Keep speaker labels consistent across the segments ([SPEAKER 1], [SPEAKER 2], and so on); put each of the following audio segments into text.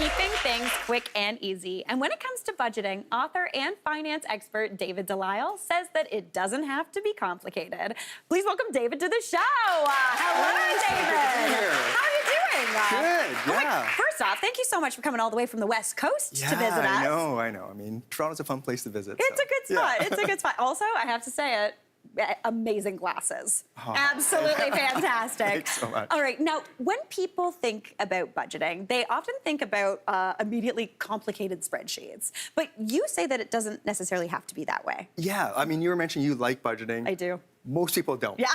[SPEAKER 1] keeping things quick and easy. And when it comes to budgeting, author and finance expert David Delisle says that it doesn't have to be complicated. Please welcome David to the show. Hello, David. How are you doing?
[SPEAKER 2] Good, yeah.
[SPEAKER 1] First off, thank you so much for coming all the way from the West Coast to visit us.
[SPEAKER 2] I know. I mean, Toronto's a fun place to visit.
[SPEAKER 1] It's a good spot.
[SPEAKER 2] Yeah.
[SPEAKER 1] It's a good spot. Also, I have to say it, amazing glasses. Oh, absolutely fantastic.
[SPEAKER 2] Thanks so much.
[SPEAKER 1] All right, now, when people think about budgeting, they often think about immediately complicated spreadsheets. But you say that it doesn't necessarily have to be that way.
[SPEAKER 2] Yeah, I mean, you were mentioning you like budgeting.
[SPEAKER 1] I do.
[SPEAKER 2] Most people don't.
[SPEAKER 1] Yeah.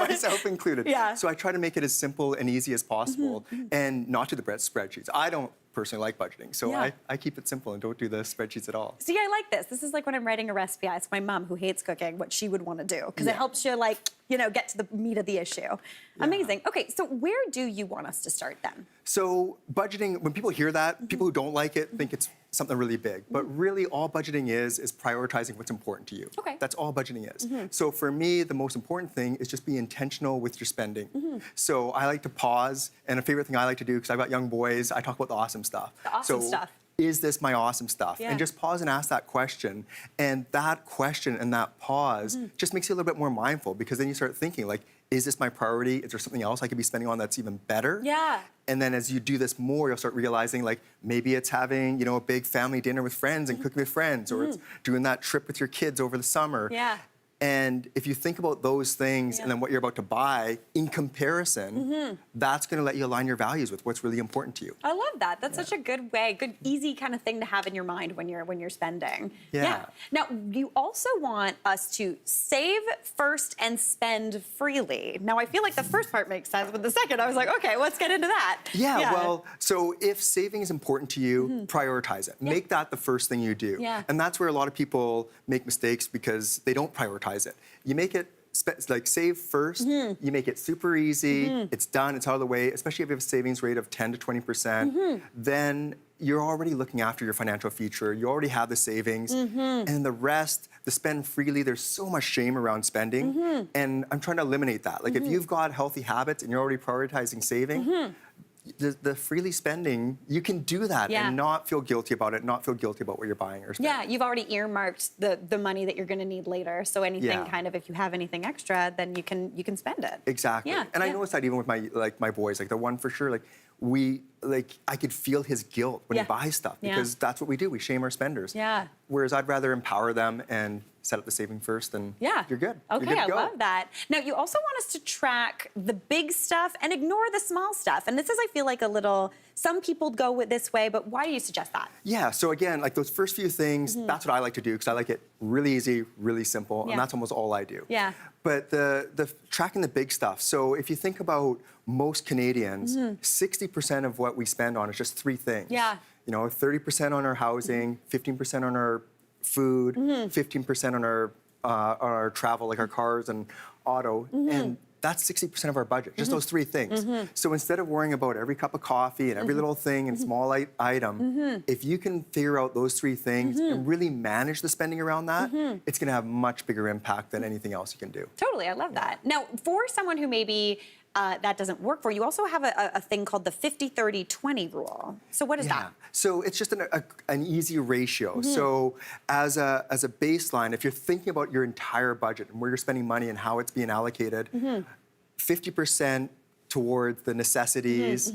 [SPEAKER 2] Myself included.
[SPEAKER 1] Yeah.
[SPEAKER 2] So I try to make it as simple and easy as possible and not do the spreadsheets. I don't personally like budgeting, so I keep it simple and don't do the spreadsheets at all.
[SPEAKER 1] See, I like this. This is like when I'm writing a recipe. I ask my mom, who hates cooking, what she would want to do, because it helps you, like, you know, get to the meat of the issue. Yeah. Amazing. Okay, so where do you want us to start then?
[SPEAKER 2] So budgeting, when people hear that, people who don't like it think it's something really big. But really, all budgeting is prioritizing what's important to you.
[SPEAKER 1] Okay.
[SPEAKER 2] That's all budgeting is. So for me, the most important thing is just be intentional with your spending. So I like to pause, and a favorite thing I like to do, because I've got young boys, I talk about the awesome stuff.
[SPEAKER 1] The awesome stuff.
[SPEAKER 2] Is this my awesome stuff?
[SPEAKER 1] Yeah.
[SPEAKER 2] And just pause and ask that question. And that question and that pause just makes you a little bit more mindful, because then you start thinking, like, is this my priority? Is there something else I could be spending on that's even better?
[SPEAKER 1] Yeah.
[SPEAKER 2] And then as you do this more, you'll start realizing, like, maybe it's having, you know, a big family dinner with friends and cooking with friends, or it's doing that trip with your kids over the summer.
[SPEAKER 1] Yeah.
[SPEAKER 2] And if you think about those things and then what you're about to buy in comparison, that's going to let you align your values with what's really important to you.
[SPEAKER 1] I love that. That's such a good way, good, easy kind of thing to have in your mind when you're spending.
[SPEAKER 2] Yeah.
[SPEAKER 1] Now, you also want us to save first and spend freely. Now, I feel like the first part makes sense, but the second, I was like, okay, let's get into that.
[SPEAKER 2] Yeah, well, so if saving is important to you, prioritize it. Make that the first thing you do.
[SPEAKER 1] Yeah.
[SPEAKER 2] And that's where a lot of people make mistakes, because they don't prioritize it. You make it like save first, you make it super easy, it's done, it's out of the way, especially if you have a savings rate of 10 to 20%, then you're already looking after your financial future, you already have the savings, and the rest, the spend freely, there's so much shame around spending, and I'm trying to eliminate that. Like if you've got healthy habits and you're already prioritizing saving, the freely spending, you can do that and not feel guilty about it, not feel guilty about what you're buying or spending.
[SPEAKER 1] Yeah, you've already earmarked the money that you're going to need later. So anything kind of, if you have anything extra, then you can spend it.
[SPEAKER 2] Exactly.
[SPEAKER 1] Yeah,
[SPEAKER 2] and I noticed that even with my boys, like the one for sure, I could feel his guilt when he buys stuff, because that's what we do. We shame our spenders.
[SPEAKER 1] Yeah.
[SPEAKER 2] Whereas I'd rather empower them and set up the saving first, and you're good.
[SPEAKER 1] Okay,
[SPEAKER 2] you're good to go.
[SPEAKER 1] I love that. Now, you also want us to track the big stuff and ignore the small stuff. And this is, I feel like, a little, some people go with this way, but why do you suggest that?
[SPEAKER 2] Yeah, so again, like those first few things, that's what I like to do, because I like it really easy, really simple, and that's almost all I do.
[SPEAKER 1] Yeah.
[SPEAKER 2] But the tracking the big stuff, so if you think about most Canadians, 60% of what we spend on is just three things.
[SPEAKER 1] Yeah.
[SPEAKER 2] You know, 30% on our housing, 15% on our food, 15% on our travel, like our cars and auto, and that's 60% of our budget, just those three things. So instead of worrying about every cup of coffee and every little thing and small item, if you can figure out those three things and really manage the spending around that, it's gonna have much bigger impact than anything else you can do.
[SPEAKER 1] Totally, I love that. Now, for someone who maybe that doesn't work for, you also have a thing called the 50-30-20 rule. So what is that?
[SPEAKER 2] So it's just an easy ratio. So as a baseline, if you're thinking about your entire budget and where you're spending money and how it's being allocated, 50% towards the necessities,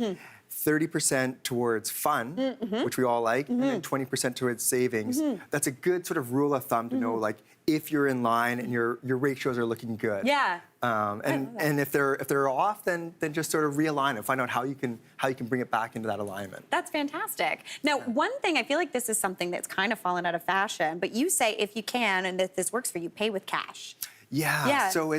[SPEAKER 2] 30% towards fun, which we all like, and then 20% towards savings. That's a good sort of rule of thumb to know, like, if you're in line and your ratios are looking good.
[SPEAKER 1] Yeah.
[SPEAKER 2] And if they're off, then just sort of realign and find out how you can bring it back into that alignment.
[SPEAKER 1] That's fantastic. Now, one thing, I feel like this is something that's kind of fallen out of fashion, but you say if you can, and if this works for you, pay with cash.
[SPEAKER 2] Yeah, so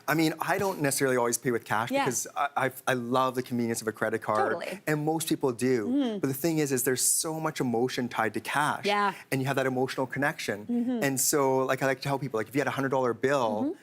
[SPEAKER 2] I mean, I don't necessarily always pay with cash because I love the convenience of a credit card.
[SPEAKER 1] Totally.
[SPEAKER 2] And most people do. But the thing is there's so much emotion tied to cash.
[SPEAKER 1] Yeah.
[SPEAKER 2] And you have that emotional connection. And so, like, I like to tell people, like, if you had a $100 bill,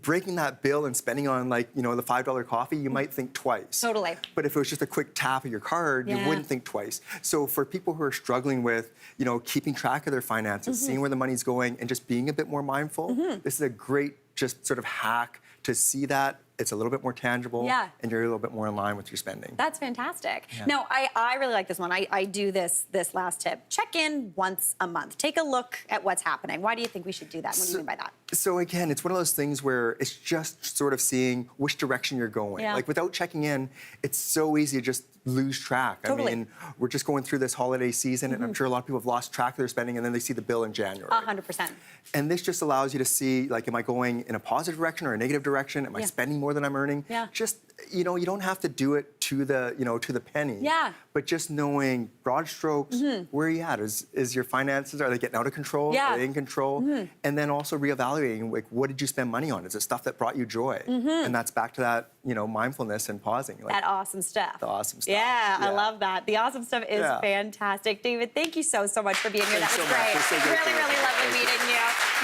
[SPEAKER 2] breaking that bill and spending on, like, you know, the $5 coffee, you might think twice.
[SPEAKER 1] Totally.
[SPEAKER 2] But if it was just a quick tap of your card, you wouldn't think twice. So for people who are struggling with, you know, keeping track of their finances, seeing where the money's going, and just being a bit more mindful, this is a great just sort of hack to see that it's a little bit more tangible,
[SPEAKER 1] Yeah.
[SPEAKER 2] and you're a little bit more in line with your spending.
[SPEAKER 1] That's fantastic.
[SPEAKER 2] Yeah.
[SPEAKER 1] No, I really like this one. I do this last tip. Check in once a month. Take a look at what's happening. Why do you think we should do that? What do you mean by that?
[SPEAKER 2] So again, it's one of those things where it's just sort of seeing which direction you're going.
[SPEAKER 1] Yeah.
[SPEAKER 2] Like without checking in, it's so easy to just lose track.
[SPEAKER 1] Totally.
[SPEAKER 2] I mean, we're just going through this holiday season, and I'm sure a lot of people have lost track of their spending, and then they see the bill in January.
[SPEAKER 1] 100%.
[SPEAKER 2] And this just allows you to see, like, am I going in a positive direction or a negative direction? Am I
[SPEAKER 1] Yeah.
[SPEAKER 2] spending more than I'm earning?
[SPEAKER 1] Yeah.
[SPEAKER 2] Just, you know, you don't have to do it to the, to the penny.
[SPEAKER 1] Yeah.
[SPEAKER 2] But just knowing broad strokes, where are you at? Is your finances, are they getting out of control?
[SPEAKER 1] Yeah.
[SPEAKER 2] Are they in control? And then also reevaluating, like, what did you spend money on? Is it stuff that brought you joy? And that's back to that, mindfulness and pausing. Like,
[SPEAKER 1] That awesome stuff.
[SPEAKER 2] the awesome stuff.
[SPEAKER 1] Yeah, I love that. The awesome stuff is
[SPEAKER 2] Yeah.
[SPEAKER 1] fantastic. David, thank you so much for being here.
[SPEAKER 2] Thanks
[SPEAKER 1] That was
[SPEAKER 2] so much.
[SPEAKER 1] great.
[SPEAKER 2] It's so great
[SPEAKER 1] Really,
[SPEAKER 2] to
[SPEAKER 1] really lovely
[SPEAKER 2] Thank
[SPEAKER 1] meeting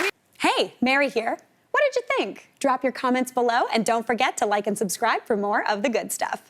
[SPEAKER 1] you. Hey, Mary here. What did you think? Drop your comments below and don't forget to like and subscribe for more of the good stuff.